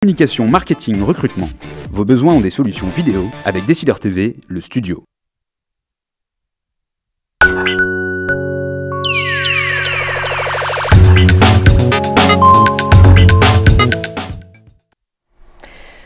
Communication, marketing, recrutement. Vos besoins ont des solutions vidéo avec Décideur TV, le studio.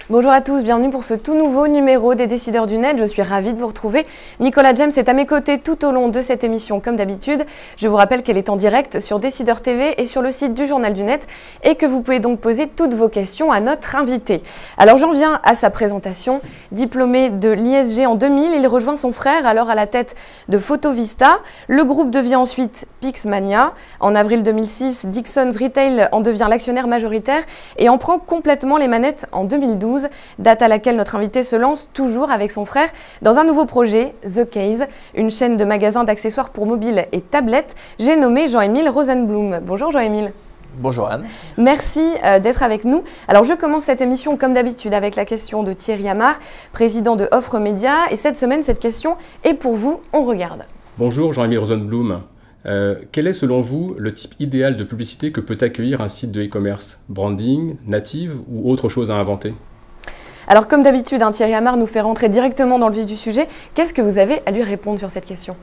Bonjour à tous, bienvenue pour ce tout nouveau numéro des Décideurs du Net. Je suis ravie de vous retrouver. Nicolas James est à mes côtés tout au long de cette émission comme d'habitude. Je vous rappelle qu'elle est en direct sur Décideur TV et sur le site du Journal du Net et que vous pouvez donc poser toutes vos questions à notre invité. Alors j'en viens à sa présentation. Diplômé de l'ISG en 2000, il rejoint son frère alors à la tête de Photovista. Le groupe devient ensuite Pixmania. En avril 2006, Dixons Retail en devient l'actionnaire majoritaire et en prend complètement les manettes en 2012. Date à laquelle notre invité se lance toujours avec son frère dans un nouveau projet, The Case, une chaîne de magasins d'accessoires pour mobiles et tablettes. J'ai nommé Jean-Émile Rosenblum. Bonjour Jean-Émile. Bonjour Anne. Merci d'être avec nous. Alors je commence cette émission comme d'habitude avec la question de Thierry Amar, président de Offre Média. Et cette semaine, cette question est pour vous. On regarde. Bonjour Jean-Émile Rosenblum. Quel est selon vous le type idéal de publicité que peut accueillir un site de e-commerce? Branding, native ou autre chose à inventer? Alors comme d'habitude, Thierry Amar nous fait rentrer directement dans le vif du sujet. Qu'est-ce que vous avez à lui répondre sur cette question?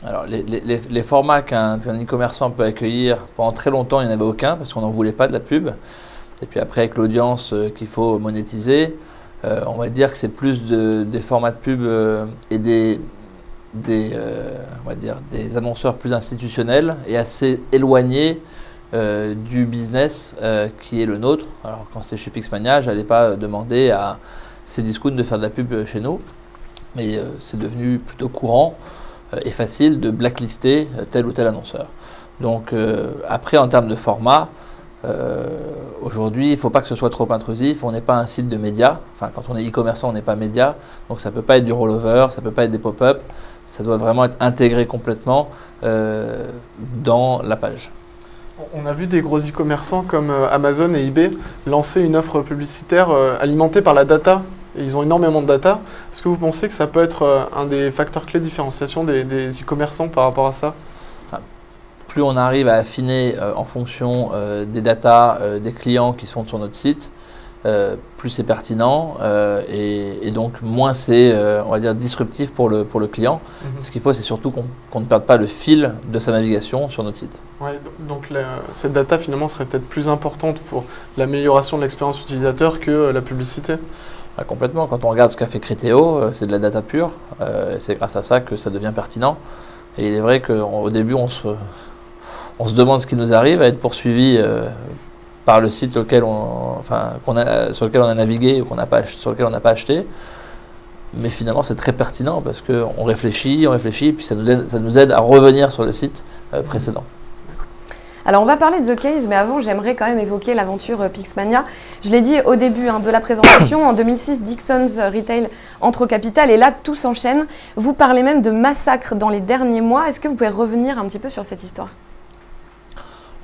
Alors les formats qu'un e-commerçant peut accueillir, pendant très longtemps il n'y en avait aucun parce qu'on n'en voulait pas de la pub. Et puis après avec l'audience qu'il faut monétiser, on va dire que c'est plus des formats de pub et on va dire des annonceurs plus institutionnels et assez éloignés du business qui est le nôtre. Alors quand c'était chez Pixmania, je n'allais pas demander à Cdiscount de faire de la pub chez nous, mais c'est devenu plutôt courant et facile de blacklister tel ou tel annonceur. Donc après en termes de format, aujourd'hui il ne faut pas que ce soit trop intrusif, on n'est pas un site de médias, enfin quand on est e-commerçant on n'est pas média, donc ça ne peut pas être du rollover, ça ne peut pas être des pop-up, ça doit vraiment être intégré complètement dans la page. On a vu des gros e-commerçants comme Amazon et eBay lancer une offre publicitaire alimentée par la data. Et ils ont énormément de data. Est-ce que vous pensez que ça peut être un des facteurs clés de différenciation des e-commerçants par rapport à ça? Plus on arrive à affiner en fonction des datas des clients qui sont sur notre site, plus c'est pertinent et donc moins c'est on va dire disruptif pour le client. Ce qu'il faut, c'est surtout qu'on ne perde pas le fil de sa navigation sur notre site. Ouais, donc cette data finalement serait peut-être plus importante pour l'amélioration de l'expérience utilisateur que la publicité. Ah, complètement. Quand on regarde ce qu'a fait Criteo, c'est de la data pure. C'est grâce à ça que ça devient pertinent. Et il est vrai qu'au début, on se demande ce qui nous arrive à être poursuivi par le site sur lequel on a navigué ou sur lequel on n'a pas acheté. Mais finalement, c'est très pertinent parce qu'on réfléchit, et puis ça nous aide à revenir sur le site précédent. Alors on va parler de The Case, mais avant j'aimerais quand même évoquer l'aventure Pixmania. Je l'ai dit au début de la présentation, en 2006, Dixons Retail entre au capital et là tout s'enchaîne. Vous parlez même de massacre dans les derniers mois. Est-ce que vous pouvez revenir un petit peu sur cette histoire?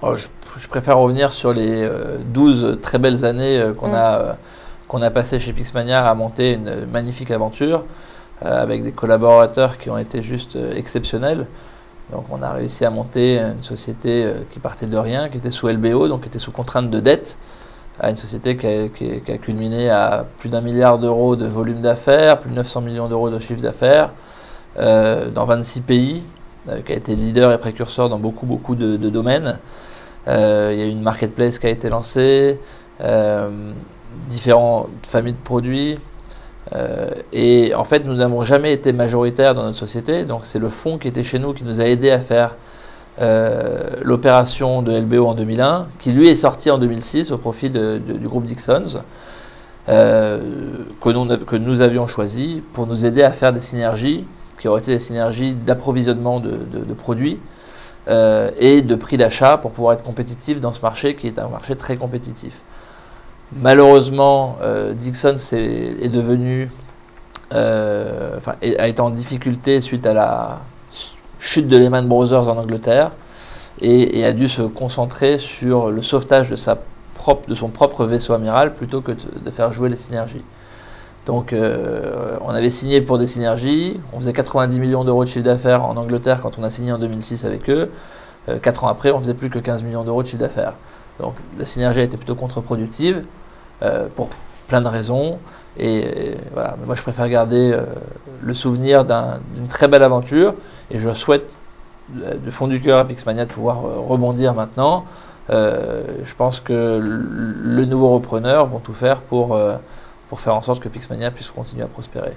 Je préfère revenir sur les 12 très belles années qu'on a passées chez Pixmania à monter une magnifique aventure avec des collaborateurs qui ont été juste exceptionnels. Donc on a réussi à monter une société qui partait de rien, qui était sous LBO, donc qui était sous contrainte de dette, à une société qui a culminé à plus d'1 milliard d'euros de volume d'affaires, plus de 900 millions d'euros de chiffre d'affaires, dans 26 pays, qui a été leader et précurseur dans beaucoup de domaines. Il y a eu une marketplace qui a été lancée, différentes familles de produits. Et en fait, nous n'avons jamais été majoritaires dans notre société, donc c'est le fonds qui était chez nous qui nous a aidé à faire l'opération de LBO en 2001, qui lui est sorti en 2006 au profit du groupe Dixons, que nous avions choisi pour nous aider à faire des synergies, qui auraient été des synergies d'approvisionnement de produits et de prix d'achat pour pouvoir être compétitif dans ce marché qui est un marché très compétitif. Malheureusement, Dixons est devenu, a été en difficulté suite à la chute de Lehman Brothers en Angleterre et a dû se concentrer sur le sauvetage de son propre vaisseau amiral plutôt que de faire jouer les synergies. Donc on avait signé pour des synergies, on faisait 90 millions d'euros de chiffre d'affaires en Angleterre quand on a signé en 2006 avec eux. 4 ans après, on faisait plus que 15 millions d'euros de chiffre d'affaires. Donc la synergie a été plutôt contre-productive. pour plein de raisons. Et voilà, moi je préfère garder le souvenir d'une très belle aventure et je souhaite du fond du cœur à Pixmania de pouvoir rebondir maintenant. Je pense que le nouveau repreneur vont tout faire pour faire en sorte que Pixmania puisse continuer à prospérer.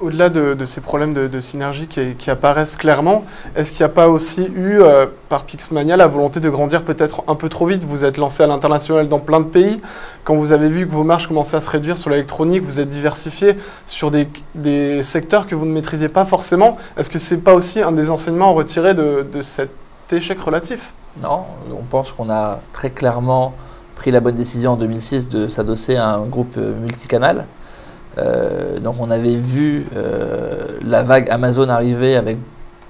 Au-delà de ces problèmes de synergie qui apparaissent clairement, est-ce qu'il n'y a pas aussi eu, par Pixmania, la volonté de grandir peut-être un peu trop vite? Vous êtes lancé à l'international dans plein de pays. Quand vous avez vu que vos marges commençaient à se réduire sur l'électronique, vous êtes diversifié sur des secteurs que vous ne maîtrisiez pas forcément. Est-ce que ce n'est pas aussi un des enseignements à retirer de cet échec relatif? Non, on pense qu'on a très clairement pris la bonne décision en 2006 de s'adosser à un groupe multicanal. Donc on avait vu la vague Amazon arriver avec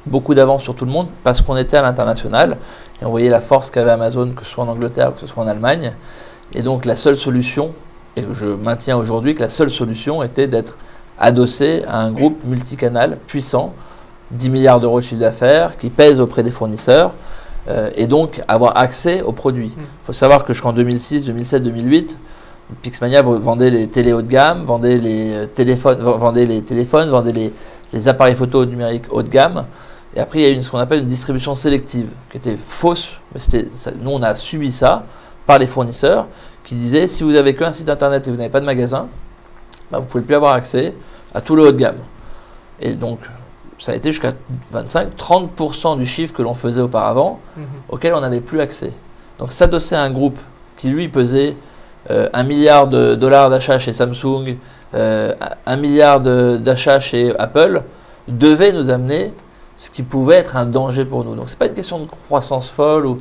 beaucoup d'avance sur tout le monde parce qu'on était à l'international et on voyait la force qu'avait Amazon, que ce soit en Angleterre ou que ce soit en Allemagne. Et donc la seule solution, et je maintiens aujourd'hui que la seule solution était d'être adossé à un groupe multicanal puissant, 10 milliards d'euros de chiffre d'affaires, qui pèse auprès des fournisseurs et donc avoir accès aux produits. Il faut savoir que jusqu'en 2006, 2007, 2008, Pixmania vendait les télés haut de gamme, vendait les téléphones, vendait les appareils photo numériques haut de gamme. Et après, il y a eu ce qu'on appelle une distribution sélective, qui était fausse. Mais nous, on a subi ça par les fournisseurs qui disaient si vous n'avez qu'un site internet et vous n'avez pas de magasin, bah, vous ne pouvez plus avoir accès à tout le haut de gamme. Et donc, ça a été jusqu'à 25-30% du chiffre que l'on faisait auparavant, auquel on n'avait plus accès. Donc, s'adosser à un groupe qui, lui, pesait 1 milliard de dollars d'achat chez Samsung, 1 milliard d'achats chez Apple, devait nous amener ce qui pouvait être un danger pour nous. Donc ce n'est pas une question de croissance folle où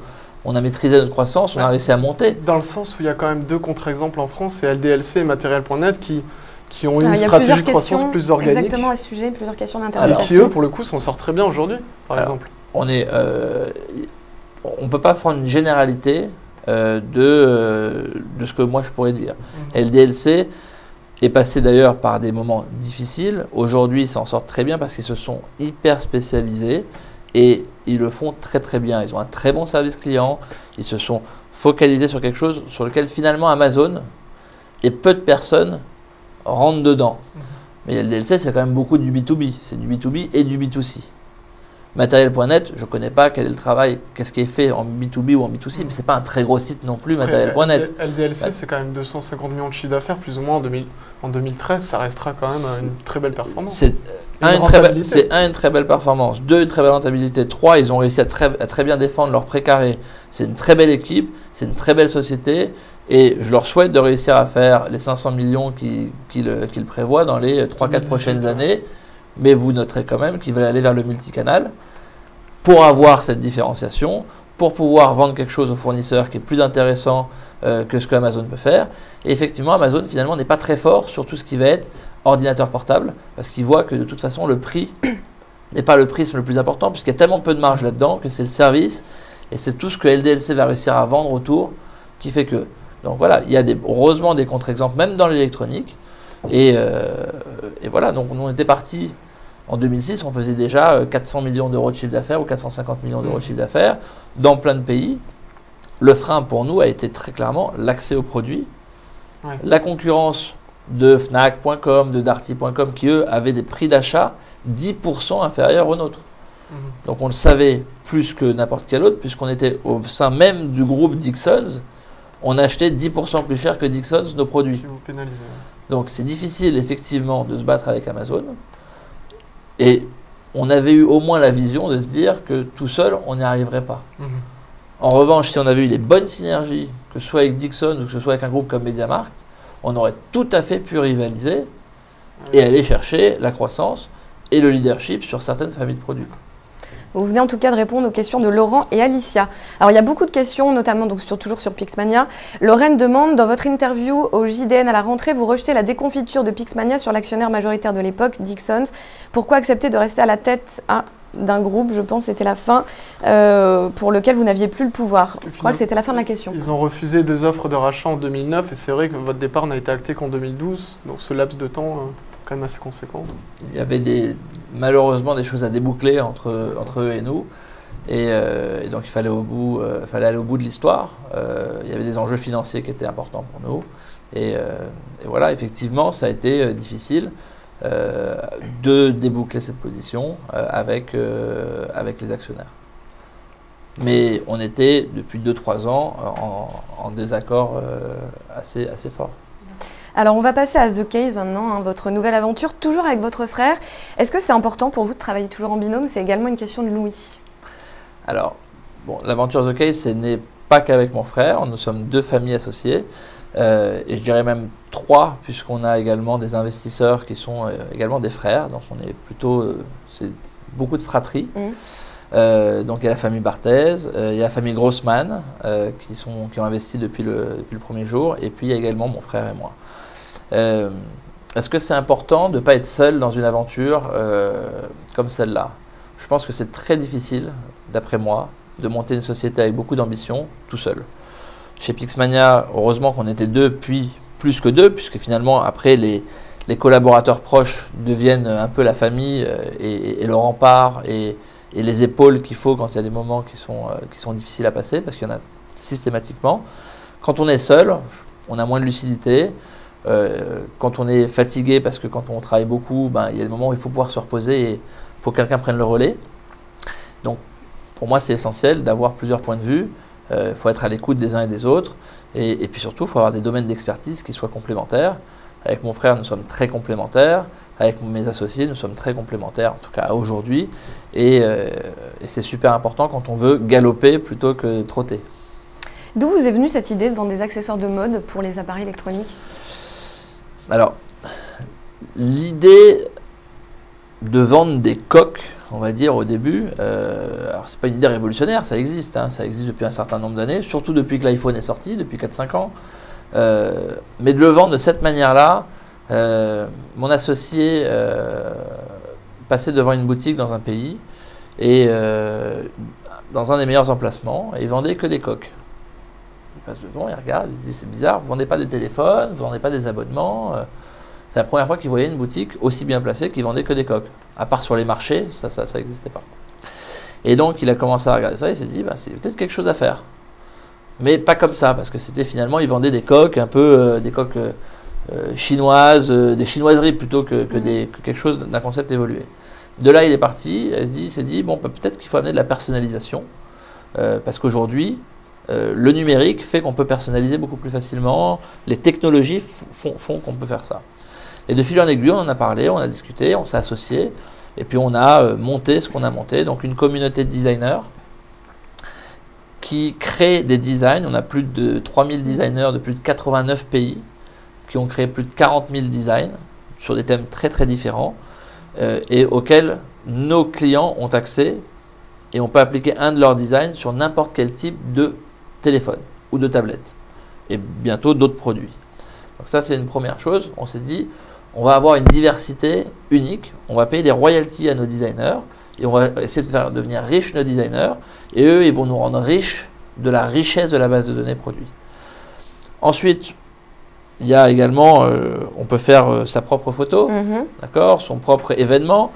on a maîtrisé notre croissance, on a réussi à monter. Dans le sens où il y a quand même deux contre-exemples en France, c'est LDLC et Matériel.net qui ont une stratégie de croissance plus organique. Exactement à ce sujet, plusieurs questions d'intervention. Et qui eux, pour le coup, s'en sortent très bien aujourd'hui, par exemple. On ne peut pas prendre une généralité de ce que moi je pourrais dire. LDLC est passé d'ailleurs par des moments difficiles. Aujourd'hui, ils s'en sortent très bien parce qu'ils se sont hyper spécialisés et ils le font très très bien. Ils ont un très bon service client. Ils se sont focalisés sur quelque chose sur lequel finalement Amazon et peu de personnes rentrent dedans. Mais LDLC, c'est quand même beaucoup du B2B. C'est du B2B et du B2C. Matériel.net, je ne connais pas quel est le travail, qu'est-ce qui est fait en B2B ou en B2C, mais ce n'est pas un très gros site non plus, Matériel.net. LDLC, c'est quand même 250 millions de chiffre d'affaires, plus ou moins en 2013, ça restera quand même une très belle performance. C'est une très belle performance, 2, une très belle rentabilité, 3, ils ont réussi à très bien défendre leur précaré. C'est une très belle équipe, c'est une très belle société, et je leur souhaite de réussir à faire les 500 millions qu'ils prévoient dans les 3-4 prochaines années. Mais vous noterez quand même qu'ils veulent aller vers le multicanal pour avoir cette différenciation, pour pouvoir vendre quelque chose aux fournisseurs qui est plus intéressant que ce qu'Amazon peut faire. Et effectivement, Amazon finalement n'est pas très fort sur tout ce qui va être ordinateur portable, parce qu'il voit que de toute façon le prix n'est pas le prisme le plus important, puisqu'il y a tellement peu de marge là-dedans que c'est le service, et c'est tout ce que LDLC va réussir à vendre autour qui fait que. Donc voilà, il y a heureusement des contre-exemples, même dans l'électronique. Et voilà, donc on était parti en 2006, on faisait déjà 400 millions d'euros de chiffre d'affaires ou 450 millions d'euros de chiffre d'affaires dans plein de pays. Le frein pour nous a été très clairement l'accès aux produits, la concurrence de Fnac.com, de Darty.com qui eux avaient des prix d'achat 10% inférieurs aux nôtres. Donc on le savait plus que n'importe quel autre, puisqu'on était au sein même du groupe Dixons, on achetait 10% plus cher que Dixons nos produits. Qui vous pénalisez. Donc c'est difficile effectivement de se battre avec Amazon. Et on avait eu au moins la vision de se dire que tout seul, on n'y arriverait pas. En revanche, si on avait eu les bonnes synergies, que ce soit avec Dixons ou que ce soit avec un groupe comme MediaMarkt, on aurait tout à fait pu rivaliser et aller chercher la croissance et le leadership sur certaines familles de produits. Vous venez en tout cas de répondre aux questions de Laurent et Alicia. Alors il y a beaucoup de questions, notamment donc toujours sur Pixmania. Lorraine demande, dans votre interview au JDN à la rentrée, vous rejetez la déconfiture de Pixmania sur l'actionnaire majoritaire de l'époque, Dixons. Pourquoi accepter de rester à la tête d'un groupe, je pense, c'était la fin, pour lequel vous n'aviez plus le pouvoir? Je crois que c'était la fin de la question. Ils ont refusé 2 offres de rachat en 2009 et c'est vrai que votre départ n'a été acté qu'en 2012. Donc ce laps de temps, quand même assez conséquent. Il y avait malheureusement des choses à déboucler entre eux et nous. Et donc il fallait aller au bout de l'histoire. Il y avait des enjeux financiers qui étaient importants pour nous. Et voilà, effectivement, ça a été difficile de déboucler cette position avec les actionnaires. Mais on était depuis 2-3 ans en désaccord assez fort. Alors on va passer à The Case maintenant, hein, votre nouvelle aventure, toujours avec votre frère. Est-ce que c'est important pour vous de travailler toujours en binôme? C'est également une question de Louis. Alors, bon, l'aventure The Case, ce n'est pas qu'avec mon frère, nous sommes 2 familles associées, et je dirais même 3, puisqu'on a également des investisseurs qui sont également des frères, donc on est plutôt, c'est beaucoup de fratrie. Donc il y a la famille Barthez, il y a la famille Grossman qui ont investi depuis le premier jour, et puis il y a également mon frère et moi. Est-ce que c'est important de ne pas être seul dans une aventure comme celle-là? Je pense que c'est très difficile, d'après moi, de monter une société avec beaucoup d'ambition tout seul. Chez Pixmania, heureusement qu'on était 2, puis plus que 2, puisque finalement après les collaborateurs proches deviennent un peu la famille et le rempart et les épaules qu'il faut quand il y a des moments qui sont difficiles à passer, parce qu'il y en a systématiquement. Quand on est seul, on a moins de lucidité. Quand on est fatigué, parce que quand on travaille beaucoup, il y a des moments où il faut pouvoir se reposer et il faut que quelqu'un prenne le relais. Donc pour moi, c'est essentiel d'avoir plusieurs points de vue. Il faut être à l'écoute des uns et des autres. Et puis surtout, il faut avoir des domaines d'expertise qui soient complémentaires. Avec mon frère, nous sommes très complémentaires. Avec mes associés, nous sommes très complémentaires, en tout cas aujourd'hui. Et c'est super important quand on veut galoper plutôt que trotter. D'où vous est venue cette idée de vendre des accessoires de mode pour les appareils électroniques? Alors, l'idée de vendre des coques, on va dire au début, alors c'est pas une idée révolutionnaire, ça existe depuis un certain nombre d'années, surtout depuis que l'iPhone est sorti, depuis 4-5 ans. Mais de le vendre de cette manière-là, mon associé passait devant une boutique dans un pays et dans un des meilleurs emplacements, et il vendait que des coques. Il passe devant, il regarde, il se dit c'est bizarre, vous ne vendez pas des téléphones, vous ne vendez pas des abonnements. C'est la première fois qu'il voyait une boutique aussi bien placée qui vendait que des coques. À part sur les marchés, ça n'existait pas. Et donc il a commencé à regarder ça, il s'est dit c'est peut-être quelque chose à faire. Mais pas comme ça, parce que c'était finalement, il vendait des coques, un peu des coques chinoises, des chinoiseries plutôt que quelque chose d'un concept évolué. De là, il est parti, il s'est dit, bon, peut-être qu'il faut amener de la personnalisation, parce qu'aujourd'hui, le numérique fait qu'on peut personnaliser beaucoup plus facilement, les technologies font qu'on peut faire ça. Et de fil en aiguille, on en a parlé, on a discuté, on s'est associés, et puis on a monté ce qu'on a monté, donc une communauté de designers qui créent des designs. On a plus de 3000 designers de plus de 89 pays qui ont créé plus de 40 000 designs sur des thèmes très très différents et auxquels nos clients ont accès, et on peut appliquer un de leurs designs sur n'importe quel type de téléphone ou de tablette, et bientôt d'autres produits. Donc ça, c'est une première chose. On s'est dit, on va avoir une diversité unique, on va payer des royalties à nos designers, et on va essayer de faire devenir riches nos designers, et eux, ils vont nous rendre riches de la richesse de la base de données produit. Ensuite, il y a également, on peut faire sa propre photo, d'accord, son propre événement.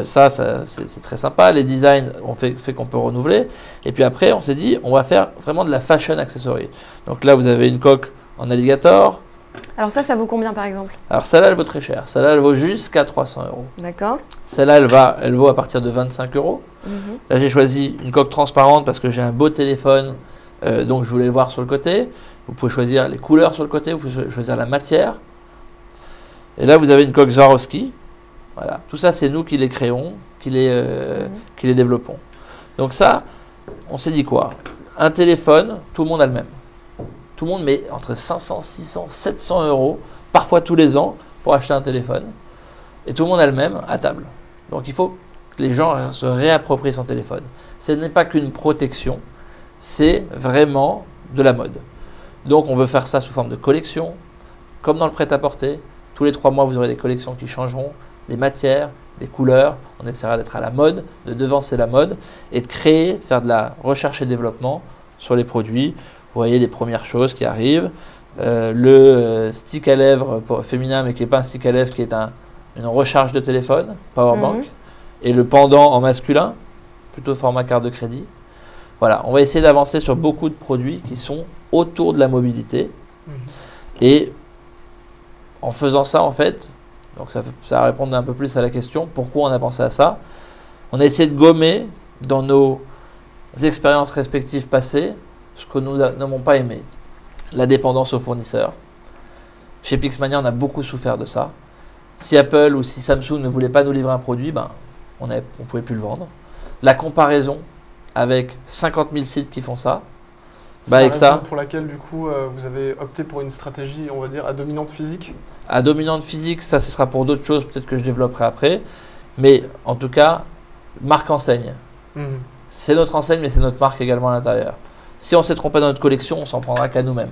Ça c'est très sympa. Les designs ont fait qu'on peut renouveler. Et puis après, on s'est dit, on va faire vraiment de la fashion accessory. Donc là, vous avez une coque en alligator. Alors ça vaut combien par exemple? Alors celle-là, elle vaut très cher. Celle-là, elle vaut jusqu'à 300 €. D'accord. Celle-là, elle vaut à partir de 25 €. Là, j'ai choisi une coque transparente parce que j'ai un beau téléphone, donc je voulais le voir sur le côté. Vous pouvez choisir les couleurs sur le côté, vous pouvez choisir la matière. Et là, vous avez une coque Swarovski. Voilà. Tout ça, c'est nous qui les créons, qui les développons. Donc ça, on s'est dit quoi? Un téléphone, tout le monde a le même. Tout le monde met entre 500, 600, 700 €, parfois tous les ans, pour acheter un téléphone. Et tout le monde a le même à table. Donc il faut que les gens se réapproprient son téléphone. Ce n'est pas qu'une protection, c'est vraiment de la mode. Donc on veut faire ça sous forme de collection, comme dans le prêt-à-porter. Tous les 3 mois, vous aurez des collections qui changeront, des matières, des couleurs. On essaiera d'être à la mode, de devancer la mode et de créer, de faire de la recherche et développement sur les produits. Vous voyez des premières choses qui arrivent. Le stick à lèvres féminin, mais qui n'est pas un stick à lèvres, qui est une recharge de téléphone, powerbank, et le pendant en masculin, plutôt format carte de crédit. Voilà, on va essayer d'avancer sur beaucoup de produits qui sont autour de la mobilité. Et en faisant ça, en fait, donc ça va répondre un peu plus à la question, pourquoi on a pensé à ça. On a essayé de gommer dans nos expériences respectives passées ce que nous n'avons pas aimé. La dépendance aux fournisseurs. Chez Pixmania, on a beaucoup souffert de ça. Si Apple ou si Samsung ne voulait pas nous livrer un produit, ben, on ne pouvait plus le vendre. La comparaison avec 50 000 sites qui font ça. C'est la raison pour laquelle, du coup, vous avez opté pour une stratégie, on va dire, à dominante physique. À dominante physique, ça, ce sera pour d'autres choses, peut-être que je développerai après. Mais en tout cas, marque enseigne. C'est notre enseigne, mais c'est notre marque également à l'intérieur. Si on s'est trompé dans notre collection, on s'en prendra qu'à nous-mêmes.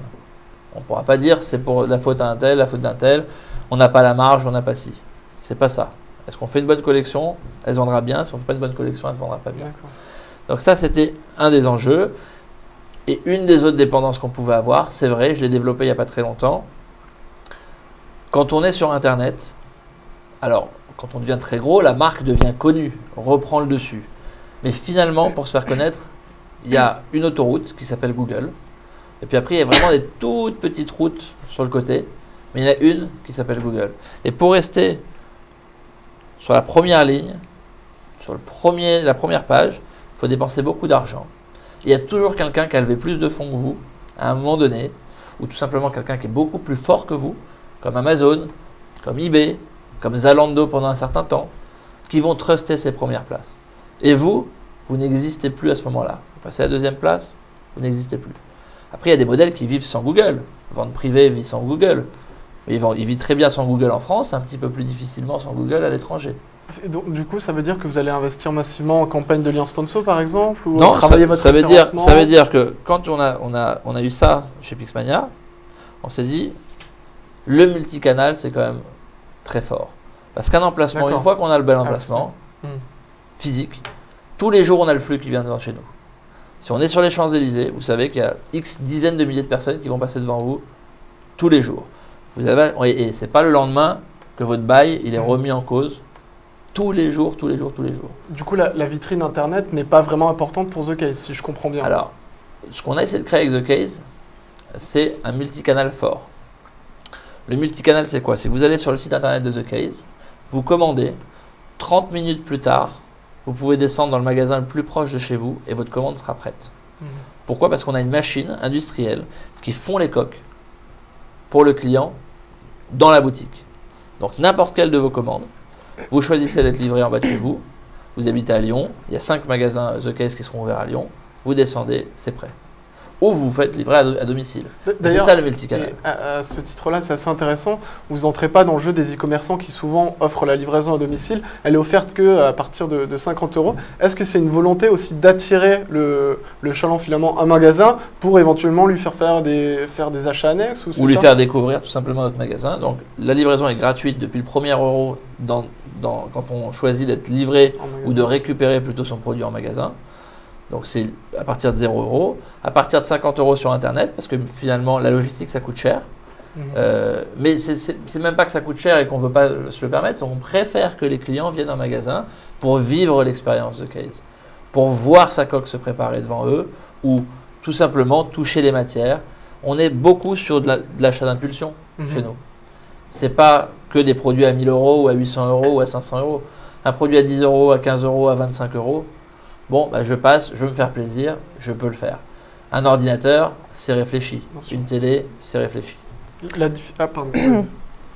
On ne pourra pas dire c'est pour la faute d'un tel, la faute d'un tel. On n'a pas la marge, on n'a pas ci. C'est pas ça. Est-ce qu'on fait une bonne collection? Elle se vendra bien. Si on ne fait pas une bonne collection, elle ne se vendra pas bien. Donc ça, c'était un des enjeux. Et une des autres dépendances qu'on pouvait avoir, c'est vrai, je l'ai développé il n'y a pas très longtemps. Quand on est sur Internet, alors quand on devient très gros, la marque devient connue, on reprend le dessus. Mais finalement, pour se faire connaître, il y a une autoroute qui s'appelle Google. Et puis après, il y a vraiment des toutes petites routes sur le côté. Mais il y en a une qui s'appelle Google. Et pour rester sur la première ligne, sur la première page, il faut dépenser beaucoup d'argent. Il y a toujours quelqu'un qui a levé plus de fonds que vous, à un moment donné, ou tout simplement quelqu'un qui est beaucoup plus fort que vous, comme Amazon, comme eBay, comme Zalando pendant un certain temps, qui vont truster ces premières places. Et vous n'existez plus à ce moment-là. Vous passez à la deuxième place, vous n'existez plus. Après, il y a des modèles qui vivent sans Google. Vente privée vit sans Google. Mais il vit très bien sans Google en France, un petit peu plus difficilement sans Google à l'étranger. Donc, du coup, ça veut dire que vous allez investir massivement en campagne de liens sponsor, par exemple, ou non, travailler votre référencement? Ça veut dire que quand on a eu ça chez Pixmania, on s'est dit, le multicanal, c'est quand même très fort. Parce qu'un emplacement, une fois qu'on a le bel emplacement, physique, tous les jours, on a le flux qui vient devant chez nous. Si on est sur les Champs-Élysées, vous savez qu'il y a X dizaines de milliers de personnes qui vont passer devant vous tous les jours. Et ce n'est pas le lendemain que votre bail il est remis en cause. Tous les jours. Du coup, la vitrine Internet n'est pas vraiment importante pour The Case, si je comprends bien. Alors, ce qu'on a essayé de créer avec The Case, c'est un multicanal fort. Le multicanal, c'est quoi? C'est que vous allez sur le site Internet de The Case, vous commandez, 30 minutes plus tard, vous pouvez descendre dans le magasin le plus proche de chez vous et votre commande sera prête. Pourquoi? Parce qu'on a une machine industrielle qui fond les coques pour le client dans la boutique. Donc, n'importe quelle de vos commandes, vous choisissez d'être livré en bas de chez vous, vous habitez à Lyon, il y a 5 magasins The Case qui seront ouverts à Lyon, vous descendez, c'est prêt. Ou vous vous faites livrer à domicile. C'est ça le multicanal. À ce titre-là, c'est assez intéressant. Vous n'entrez pas dans le jeu des e-commerçants qui souvent offrent la livraison à domicile. Elle est offerte qu'à partir de 50 €. Est-ce que c'est une volonté aussi d'attirer le chaland finalement à un magasin pour éventuellement lui faire des achats annexes ou lui faire découvrir tout simplement notre magasin. Donc la livraison est gratuite depuis le premier euro quand on choisit d'être livré ou de récupérer plutôt son produit en magasin. Donc c'est à partir de 0 €, à partir de 50 € sur Internet, parce que finalement la logistique ça coûte cher. Mais c'est même pas que ça coûte cher et qu'on ne veut pas se le permettre, on préfère que les clients viennent en magasin pour vivre l'expérience de Case, pour voir sa coque se préparer devant eux ou tout simplement toucher les matières. On est beaucoup sur de l'achat d'impulsion chez nous. Ce n'est pas que des produits à 1000 € ou à 800 € ou à 500 €. Un produit à 10 €, à 15 €, à 25 €. Bon, je passe, je veux me faire plaisir, je peux le faire. Un ordinateur, c'est réfléchi. Une télé, c'est réfléchi. Pardon.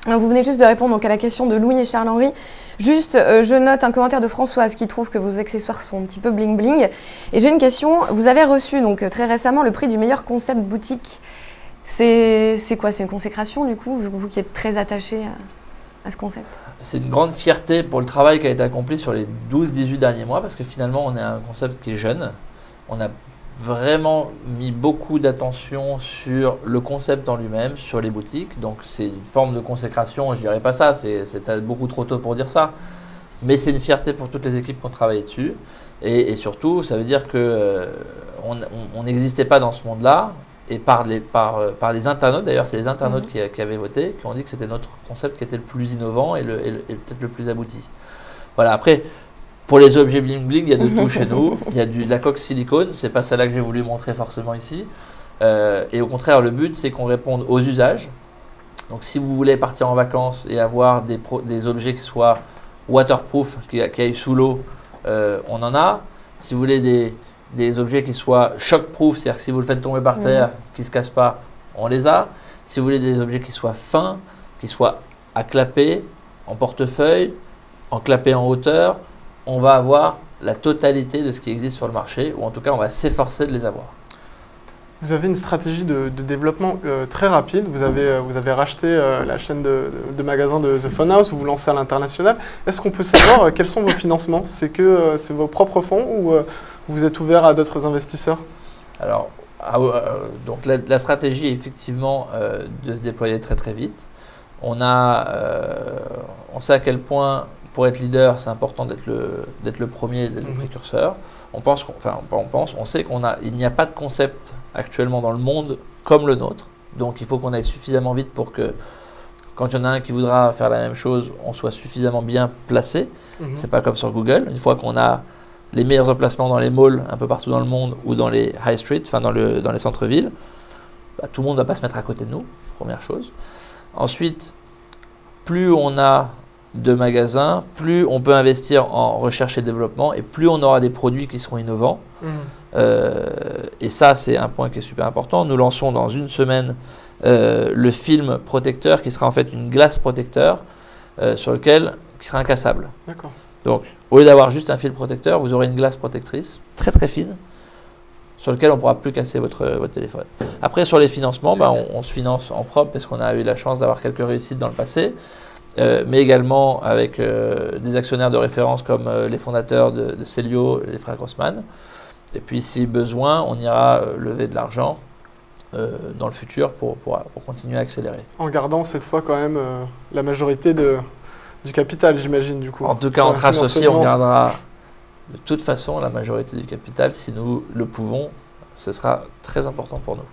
Vous venez juste de répondre donc à la question de Louis et Charles-Henri. Juste, je note un commentaire de Françoise qui trouve que vos accessoires sont un petit peu bling bling. Et j'ai une question. Vous avez reçu donc très récemment le prix du meilleur concept boutique. C'est quoi? C'est une consécration du coup, vous qui êtes très attaché à ce concept? C'est une grande fierté pour le travail qui a été accompli sur les 12-18 derniers mois parce que finalement on est un concept qui est jeune. On a vraiment mis beaucoup d'attention sur le concept en lui-même, sur les boutiques. Donc c'est une forme de consécration, je dirais pas ça, c'est beaucoup trop tôt pour dire ça. Mais c'est une fierté pour toutes les équipes qui ont travaillé dessus. Et surtout, ça veut dire qu'on n'existait pas dans ce monde-là. Et par les internautes, d'ailleurs c'est les internautes qui avaient voté, qui ont dit que c'était notre concept qui était le plus innovant et peut-être le plus abouti. Voilà, après, pour les objets bling bling, il y a de tout chez nous. Il y a de la coque silicone, c'est pas celle-là que j'ai voulu montrer forcément ici. Et au contraire, le but c'est qu'on réponde aux usages. Donc si vous voulez partir en vacances et avoir des objets qui soient waterproof, qui aillent sous l'eau, on en a. Si vous voulez des objets qui soient shockproof, c'est-à-dire que si vous le faites tomber par terre, qui ne se cassent pas, on les a. Si vous voulez des objets qui soient fins, qui soient à clapper, en portefeuille, en clapper en hauteur, on va avoir la totalité de ce qui existe sur le marché, ou en tout cas on va s'efforcer de les avoir. Vous avez une stratégie de développement très rapide. Vous avez racheté la chaîne de magasins de The Phone House, vous vous lancez à l'international. Est-ce qu'on peut savoir quels sont vos financements? C'est vos propres fonds ou vous êtes ouvert à d'autres investisseurs? Alors, donc la stratégie est effectivement de se déployer très très vite. On sait à quel point pour être leader, c'est important d'être le premier, d'être le précurseur. On sait qu'il n'y a pas de concept actuellement dans le monde comme le nôtre. Donc il faut qu'on aille suffisamment vite pour que quand il y en a un qui voudra faire la même chose, on soit suffisamment bien placé. C'est pas comme sur Google. Une fois qu'on a les meilleurs emplacements dans les malls un peu partout dans le monde ou dans les high street, enfin dans les centres-villes, tout le monde ne va pas se mettre à côté de nous, première chose. Ensuite, plus on a de magasins, plus on peut investir en recherche et développement et plus on aura des produits qui seront innovants. Et ça, c'est un point qui est super important. Nous lançons dans une semaine le film protecteur qui sera en fait une glace protecteur qui sera incassable. D'accord. Donc, au lieu d'avoir juste un fil protecteur, vous aurez une glace protectrice très très fine sur lequel on ne pourra plus casser votre téléphone. Après, sur les financements, on se finance en propre parce qu'on a eu la chance d'avoir quelques réussites dans le passé. Mais également avec des actionnaires de référence comme les fondateurs de Célio, les frères Grossman. Et puis si besoin, on ira lever de l'argent dans le futur pour continuer à accélérer. En gardant cette fois quand même la majorité du capital, j'imagine, du coup. En tout cas, entre associés, on gardera de toute façon la majorité du capital. Si nous le pouvons, ce sera très important pour nous.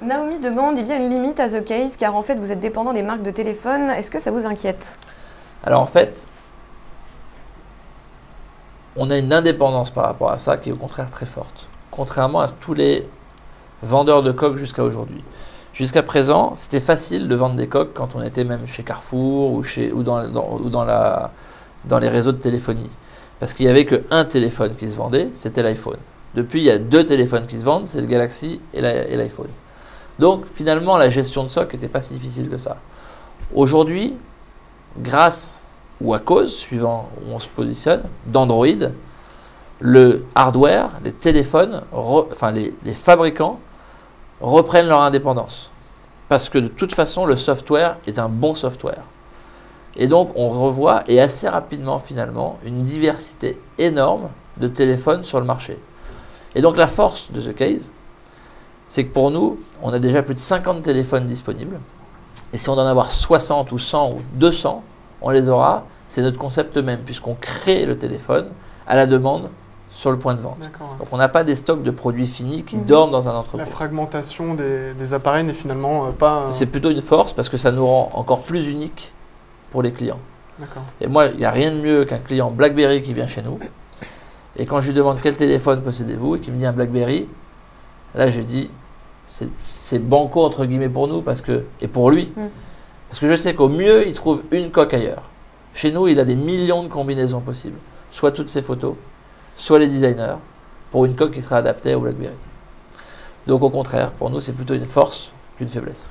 Naomi demande, il y a une limite à The Case car en fait vous êtes dépendant des marques de téléphone. Est-ce que ça vous inquiète? Alors en fait, on a une indépendance par rapport à ça qui est au contraire très forte. Contrairement à tous les vendeurs de coques jusqu'à aujourd'hui. Jusqu'à présent, c'était facile de vendre des coques quand on était même chez Carrefour ou dans les réseaux de téléphonie. Parce qu'il n'y avait qu'un téléphone qui se vendait, c'était l'iPhone. Depuis, il y a 2 téléphones qui se vendent, c'est le Galaxy et l'iPhone. Donc finalement, la gestion de stock n'était pas si difficile que ça. Aujourd'hui, grâce ou à cause, suivant où on se positionne, d'Android, le hardware, les téléphones, les fabricants reprennent leur indépendance. Parce que de toute façon, le software est un bon software. Et donc, on revoit, et assez rapidement finalement, une diversité énorme de téléphones sur le marché. Et donc, la force de The Case, c'est que pour nous, on a déjà plus de 50 téléphones disponibles. Et si on doit en avoir 60 ou 100 ou 200, on les aura. C'est notre concept même, puisqu'on crée le téléphone à la demande sur le point de vente. Donc on n'a pas des stocks de produits finis qui dorment dans un entrepôt. La fragmentation des appareils n'est finalement pas... C'est plutôt une force parce que ça nous rend encore plus uniques pour les clients. Et moi, il n'y a rien de mieux qu'un client BlackBerry qui vient chez nous. Et quand je lui demande quel téléphone possédez-vous et qu'il me dit un BlackBerry, là je dis c'est banco entre guillemets pour nous et pour lui. Parce que je sais qu'au mieux, il trouve une coque ailleurs. Chez nous, il a des millions de combinaisons possibles. Soit toutes ses photos, soit les designers, pour une coque qui sera adaptée au BlackBerry. Donc au contraire, pour nous, c'est plutôt une force qu'une faiblesse.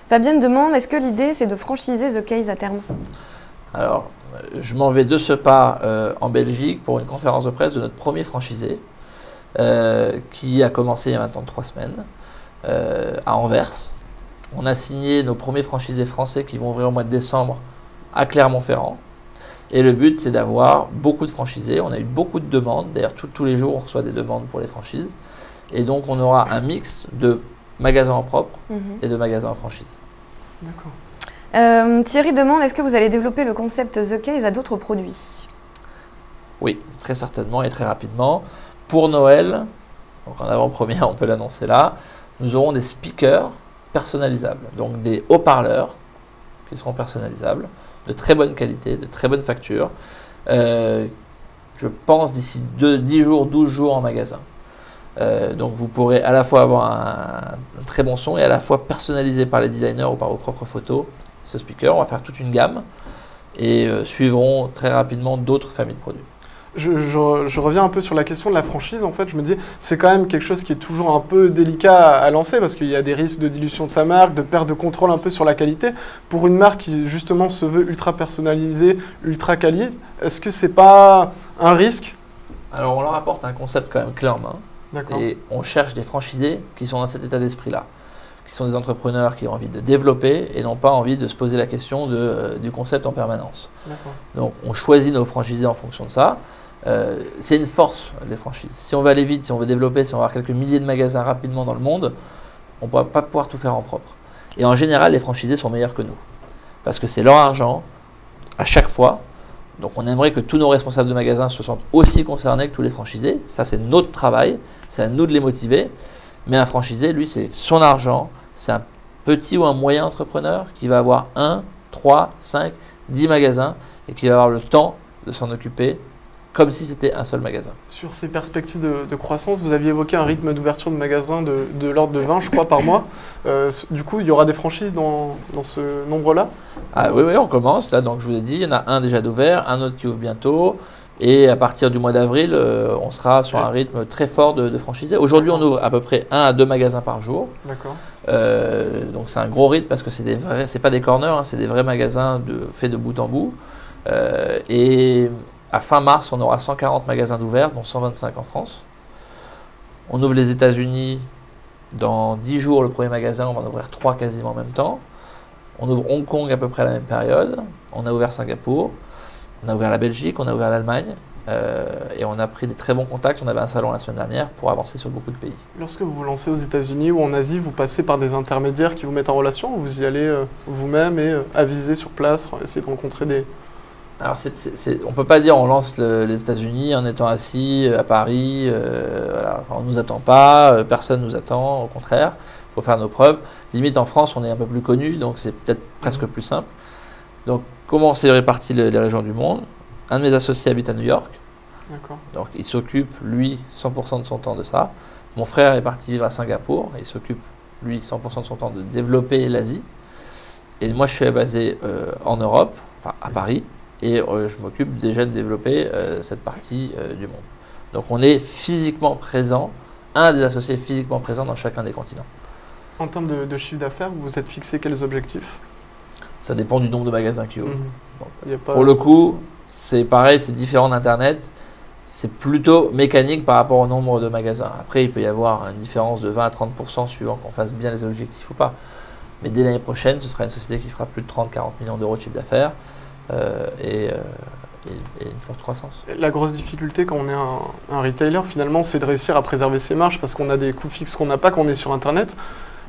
Fabienne demande, est-ce que l'idée, c'est de franchiser The Case à terme? Alors, je m'en vais de ce pas en Belgique pour une conférence de presse de notre premier franchisé, qui a commencé il y a maintenant 3 semaines, à Anvers. On a signé nos premiers franchisés français qui vont ouvrir au mois de décembre à Clermont-Ferrand. Et le but, c'est d'avoir beaucoup de franchisés. On a eu beaucoup de demandes. D'ailleurs, tous les jours, on reçoit des demandes pour les franchises. Et donc, on aura un mix de magasins en propre et de magasins en franchise. D'accord. Thierry demande, est-ce que vous allez développer le concept The Case à d'autres produits? Oui, très certainement et très rapidement. Pour Noël, donc en avant-première, on peut l'annoncer là, nous aurons des speakers personnalisables, donc des haut-parleurs qui seront personnalisables, de très bonne qualité, de très bonne facture. Je pense d'ici 10 jours, 12 jours en magasin. Donc vous pourrez à la fois avoir un très bon son et à la fois personnalisé par les designers ou par vos propres photos ce speaker. On va faire toute une gamme et suivront très rapidement d'autres familles de produits. Je reviens un peu sur la question de la franchise. En fait, je me dis, c'est quand même quelque chose qui est toujours un peu délicat à lancer parce qu'il y a des risques de dilution de sa marque, de perte de contrôle un peu sur la qualité. Pour une marque qui justement se veut ultra personnalisée, ultra quali, est-ce que c'est pas un risque? Alors on leur apporte un concept quand même clé en main. D'accord. Et on cherche des franchisés qui sont dans cet état d'esprit-là, qui sont des entrepreneurs qui ont envie de développer et n'ont pas envie de se poser la question du concept en permanence. D'accord. Donc on choisit nos franchisés en fonction de ça. C'est une force, les franchises. Si on veut aller vite, si on veut développer, si on veut avoir quelques milliers de magasins rapidement dans le monde, on ne va pas pouvoir tout faire en propre. Et en général, les franchisés sont meilleurs que nous. Parce que c'est leur argent, à chaque fois. Donc on aimerait que tous nos responsables de magasins se sentent aussi concernés que tous les franchisés. Ça, c'est notre travail. C'est à nous de les motiver. Mais un franchisé, lui, c'est son argent. C'est un petit ou un moyen entrepreneur qui va avoir 1, 3, 5, 10 magasins et qui va avoir le temps de s'en occuper comme si c'était un seul magasin. Sur ces perspectives de croissance, vous aviez évoqué un rythme d'ouverture de magasins de l'ordre de 20, je crois, par mois. Du coup, il y aura des franchises dans ce nombre-là? Ah, oui, on commence. Là, donc, je vous ai dit, il y en a un déjà d'ouvert, un autre qui ouvre bientôt. Et à partir du mois d'avril, on sera sur un rythme très fort de franchisés. Aujourd'hui, on ouvre à peu près 1 à 2 magasins par jour. D'accord. Donc, c'est un gros rythme parce que c'est pas des corners, hein, c'est des vrais magasins faits de bout en bout. Et à fin mars, on aura 140 magasins d'ouverts, dont 125 en France. On ouvre les États-Unis dans 10 jours, le premier magasin, on va en ouvrir 3 quasiment en même temps. On ouvre Hong Kong à peu près à la même période. On a ouvert Singapour, on a ouvert la Belgique, on a ouvert l'Allemagne. Et on a pris des très bons contacts. On avait un salon la semaine dernière pour avancer sur beaucoup de pays. Lorsque vous vous lancez aux États-Unis ou en Asie, vous passez par des intermédiaires qui vous mettent en relation ou vous y allez vous-même et aviser sur place, essayer de rencontrer des... Alors, on ne peut pas dire on lance les États-Unis en étant assis à Paris. Voilà. Enfin, on ne nous attend pas, personne ne nous attend, au contraire. Il faut faire nos preuves. Limite, en France, on est un peu plus connu, donc c'est peut-être presque plus simple. Donc, comment on s'est réparti les régions du monde? Un de mes associés habite à New York. D'accord. Donc, il s'occupe, lui, 100% de son temps de ça. Mon frère est parti vivre à Singapour. Il s'occupe, lui, 100% de son temps de développer l'Asie. Et moi, je suis basé en Europe, enfin à Paris. Et je m'occupe déjà de développer cette partie du monde. Donc on est physiquement présent, un des associés est physiquement présent dans chacun des continents. En termes de chiffre d'affaires, vous vous êtes fixé quels objectifs? Ça dépend du nombre de magasins qui ouvrent. Donc, Pas... Pour le coup, c'est pareil, c'est différent d'Internet. C'est plutôt mécanique par rapport au nombre de magasins. Après, il peut y avoir une différence de 20 à 30% suivant qu'on fasse bien les objectifs ou pas. Mais dès l'année prochaine, ce sera une société qui fera plus de 30-40 millions d'euros de chiffre d'affaires. Et une forte croissance. La grosse difficulté quand on est un retailer, finalement, c'est de réussir à préserver ses marges parce qu'on a des coûts fixes qu'on n'a pas quand on est sur Internet.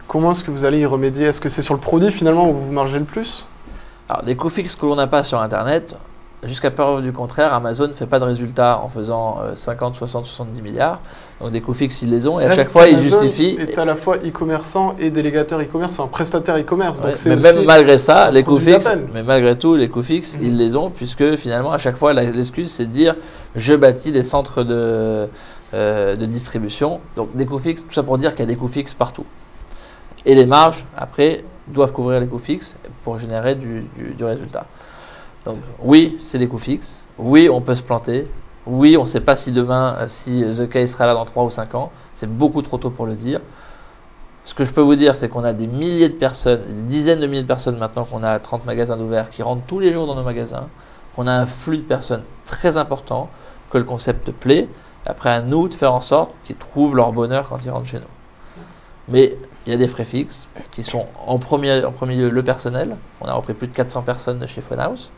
Comment est-ce que vous allez y remédier? Est-ce que c'est sur le produit, finalement, où vous margez le plus? Alors, des coûts fixes que l'on n'a pas sur Internet, jusqu'à preuve du contraire, Amazon ne fait pas de résultats en faisant 50, 60, 70 milliards. Donc des coûts fixes, ils les ont. Et à chaque fois, ils justifient. Est à la fois e-commerçant et délégateur e-commerce, enfin prestataire e-commerce. Ouais, donc mais aussi même malgré ça, les coûts fixes, d'appel. mais malgré tout, les coûts fixes, ils les ont, puisque finalement, à chaque fois, l'excuse, c'est de dire je bâtis des centres de distribution. Donc des coûts fixes, tout ça pour dire qu'il y a des coûts fixes partout. Et les marges, après, doivent couvrir les coûts fixes pour générer du résultat. Donc oui, c'est des coûts fixes. Oui, on peut se planter. Oui, on ne sait pas si demain, si The Case sera là dans 3 ou 5 ans. C'est beaucoup trop tôt pour le dire. Ce que je peux vous dire, c'est qu'on a des milliers de personnes, des dizaines de milliers de personnes maintenant qu'on a 30 magasins d'ouverts qui rentrent tous les jours dans nos magasins, qu'on a un flux de personnes très important, que le concept plaît. Après, à nous de faire en sorte qu'ils trouvent leur bonheur quand ils rentrent chez nous. Mais il y a des frais fixes qui sont en premier lieu le personnel. On a repris plus de 400 personnes de chez Funhouse.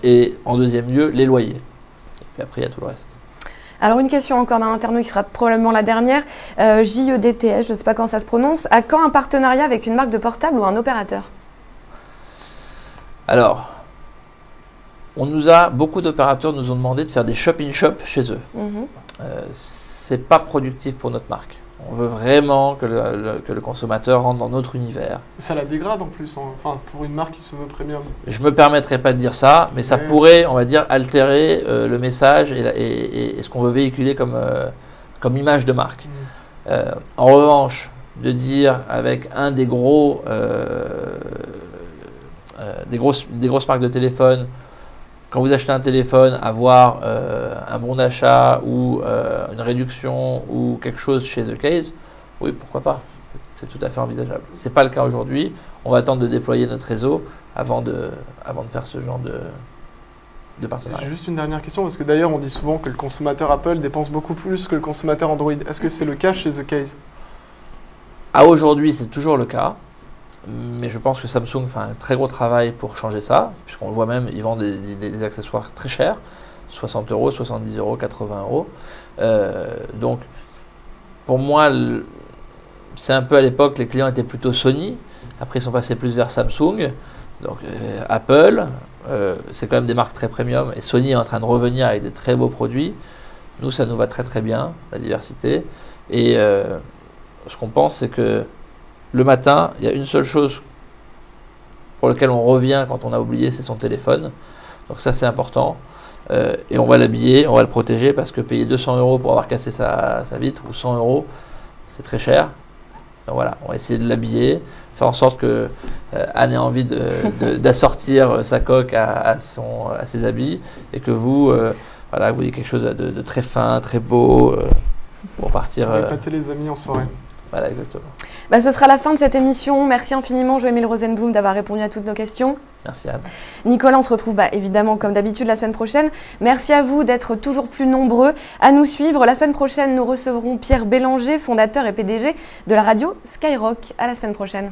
Et en deuxième lieu, les loyers. Et puis après, il y a tout le reste. Alors une question encore d'un internaute qui sera probablement la dernière. JEDTS, je ne sais pas comment ça se prononce. À quand un partenariat avec une marque de portable ou un opérateur? Alors, beaucoup d'opérateurs nous ont demandé de faire des shop-in-shop chez eux. C'est pas productif pour notre marque. On veut vraiment que le consommateur rentre dans notre univers. Ça la dégrade en plus, enfin pour une marque qui se veut premium. Je ne me permettrai pas de dire ça, mais ça pourrait, on va dire, altérer le message et ce qu'on veut véhiculer comme comme image de marque. En revanche, de dire avec un des grosses marques de téléphone, quand vous achetez un téléphone, avoir un bon d'achat ou une réduction ou quelque chose chez The Case, oui, pourquoi pas. C'est tout à fait envisageable. Ce n'est pas le cas aujourd'hui. On va attendre de déployer notre réseau avant de faire ce genre de partenariat. J'ai juste une dernière question, parce que d'ailleurs on dit souvent que le consommateur Apple dépense beaucoup plus que le consommateur Android. Est-ce que c'est le cas chez The Case? À aujourd'hui, c'est toujours le cas. Mais je pense que Samsung fait un très gros travail pour changer ça, puisqu'on le voit même, ils vendent des accessoires très chers, 60 €, 70 €, 80 €. Donc, pour moi, c'est un peu à l'époque, les clients étaient plutôt Sony. Après, ils sont passés plus vers Samsung. Donc, Apple, c'est quand même des marques très premium. Et Sony est en train de revenir avec des très beaux produits. Nous, ça nous va très très bien, la diversité. Et ce qu'on pense, c'est que le matin, il y a une seule chose pour laquelle on revient quand on a oublié, c'est son téléphone. Donc ça, c'est important. Et on va l'habiller, on va le protéger, parce que payer 200 € pour avoir cassé sa vitre, ou 100 €, c'est très cher. Donc voilà, on va essayer de l'habiller, faire en sorte que Anne ait envie d'assortir sa coque à ses habits, et que vous ayez quelque chose de très fin, très beau, pour partir. Épater les amis en soirée. Voilà, exactement. Ce sera la fin de cette émission. Merci infiniment, Joëmile Rosenblum, d'avoir répondu à toutes nos questions. Merci, Anne. Nicolas, on se retrouve évidemment comme d'habitude la semaine prochaine. Merci à vous d'être toujours plus nombreux à nous suivre. La semaine prochaine, nous recevrons Pierre Bélanger, fondateur et PDG de la radio Skyrock. À la semaine prochaine.